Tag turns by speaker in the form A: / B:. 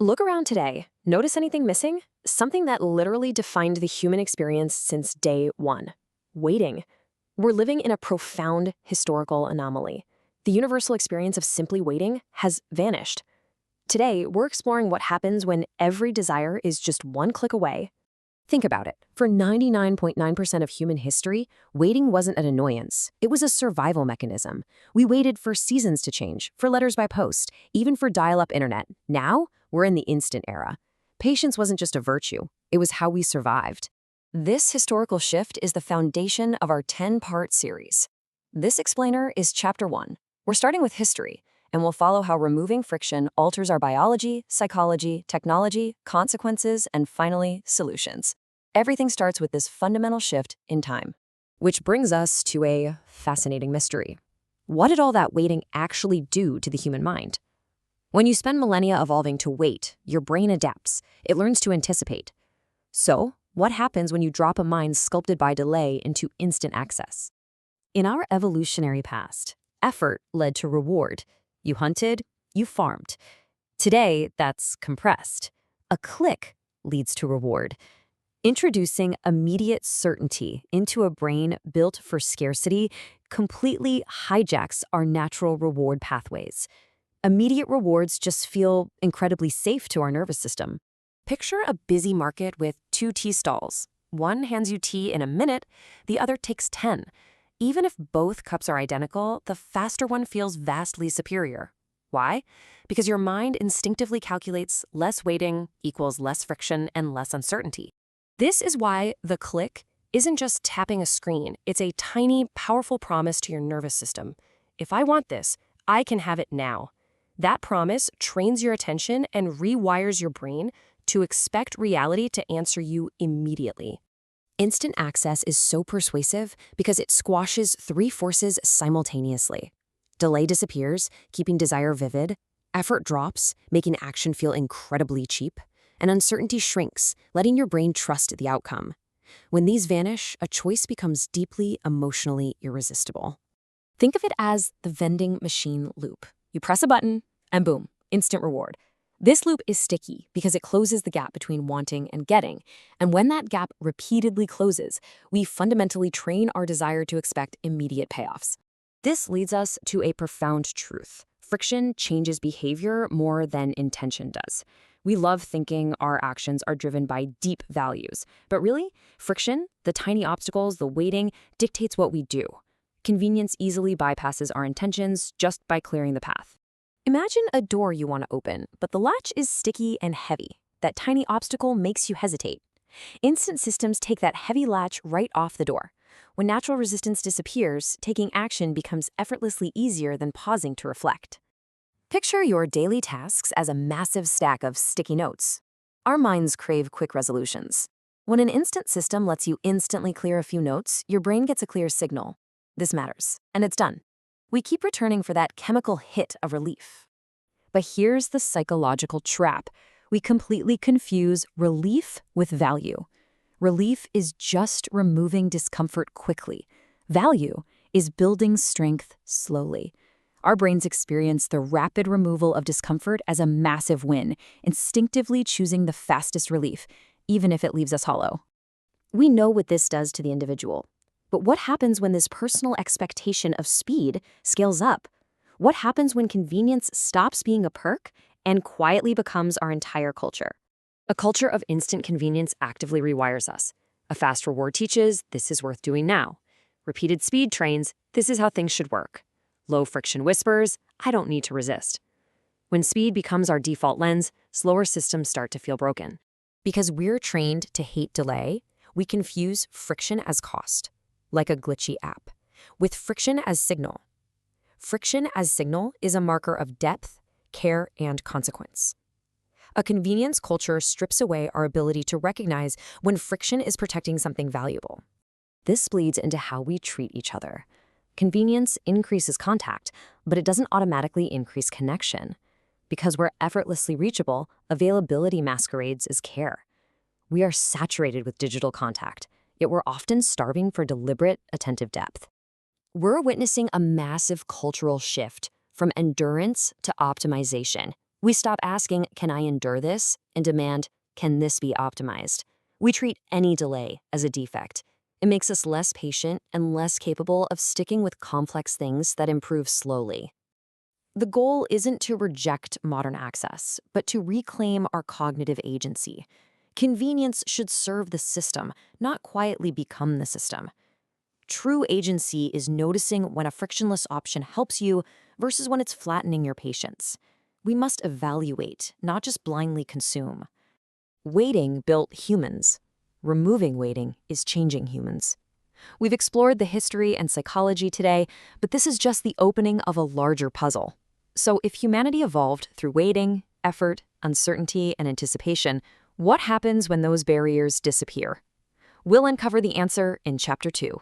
A: Look around today. Notice anything missing? Something that literally defined the human experience since day one. Waiting. We're living in a profound historical anomaly. The universal experience of simply waiting has vanished. Today, we're exploring what happens when every desire is just one click away. Think about it. For 99.9% of human history, waiting wasn't an annoyance. It was a survival mechanism. We waited for seasons to change, for letters by post, even for dial-up internet. Now, we're in the instant era. Patience wasn't just a virtue. It was how we survived. This historical shift is the foundation of our 10-part series. This explainer is Chapter 1. We're starting with history, and we'll follow how removing friction alters our biology, psychology, technology, consequences, and finally, solutions. Everything starts with this fundamental shift in time. Which brings us to a fascinating mystery. What did all that waiting actually do to the human mind? When you spend millennia evolving to wait, your brain adapts. It learns to anticipate. So, what happens when you drop a mind sculpted by delay into instant access? In our evolutionary past, effort led to reward. You hunted, you farmed. Today, that's compressed. A click leads to reward. Introducing immediate certainty into a brain built for scarcity completely hijacks our natural reward pathways. Immediate rewards just feel incredibly safe to our nervous system. Picture a busy market with two tea stalls. One hands you tea in a minute, the other takes 10. Even if both cups are identical, the faster one feels vastly superior. Why? Because your mind instinctively calculates less waiting equals less friction and less uncertainty. This is why the click isn't just tapping a screen. It's a tiny, powerful promise to your nervous system. If I want this, I can have it now. That promise trains your attention and rewires your brain to expect reality to answer you immediately. Instant access is so persuasive because it squashes three forces simultaneously. Delay disappears, keeping desire vivid. Effort drops, making action feel incredibly cheap. And uncertainty shrinks, letting your brain trust the outcome. When these vanish, a choice becomes deeply emotionally irresistible. Think of it as the vending machine loop. You press a button, and boom, instant reward. This loop is sticky because it closes the gap between wanting and getting. And when that gap repeatedly closes, we fundamentally train our desire to expect immediate payoffs. This leads us to a profound truth. Friction changes behavior more than intention does. We love thinking our actions are driven by deep values. But really, friction, the tiny obstacles, the waiting, dictates what we do. Convenience easily bypasses our intentions just by clearing the path. Imagine a door you want to open, but the latch is sticky and heavy. That tiny obstacle makes you hesitate. Instant systems take that heavy latch right off the door. When natural resistance disappears, taking action becomes effortlessly easier than pausing to reflect. Picture your daily tasks as a massive stack of sticky notes. Our minds crave quick resolutions. When an instant system lets you instantly clear a few notes, your brain gets a clear signal. This matters, and it's done. We keep returning for that chemical hit of relief. But here's the psychological trap. We completely confuse relief with value. Relief is just removing discomfort quickly. Value is building strength slowly. Our brains experience the rapid removal of discomfort as a massive win, instinctively choosing the fastest relief, even if it leaves us hollow. We know what this does to the individual. But what happens when this personal expectation of speed scales up? What happens when convenience stops being a perk and quietly becomes our entire culture? A culture of instant convenience actively rewires us. A fast reward teaches, this is worth doing now. Repeated speed trains, this is how things should work. Low friction whispers, I don't need to resist. When speed becomes our default lens, slower systems start to feel broken. Because we're trained to hate delay, we confuse friction as cost, like a glitchy app, with friction as signal. Friction as signal is a marker of depth, care, and consequence. A convenience culture strips away our ability to recognize when friction is protecting something valuable. This bleeds into how we treat each other. Convenience increases contact, but it doesn't automatically increase connection. Because we're effortlessly reachable, availability masquerades as care. We are saturated with digital contact, yet we're often starving for deliberate, attentive depth. We're witnessing a massive cultural shift from endurance to optimization. We stop asking, can I endure this? And demand, can this be optimized? We treat any delay as a defect. It makes us less patient and less capable of sticking with complex things that improve slowly. The goal isn't to reject modern access, but to reclaim our cognitive agency. Convenience should serve the system, not quietly become the system. True agency is noticing when a frictionless option helps you versus when it's flattening your patience. We must evaluate, not just blindly consume. Waiting built humans. Removing waiting is changing humans. We've explored the history and psychology today, but this is just the opening of a larger puzzle. So if humanity evolved through waiting, effort, uncertainty, and anticipation, what happens when those barriers disappear? We'll uncover the answer in Chapter 2.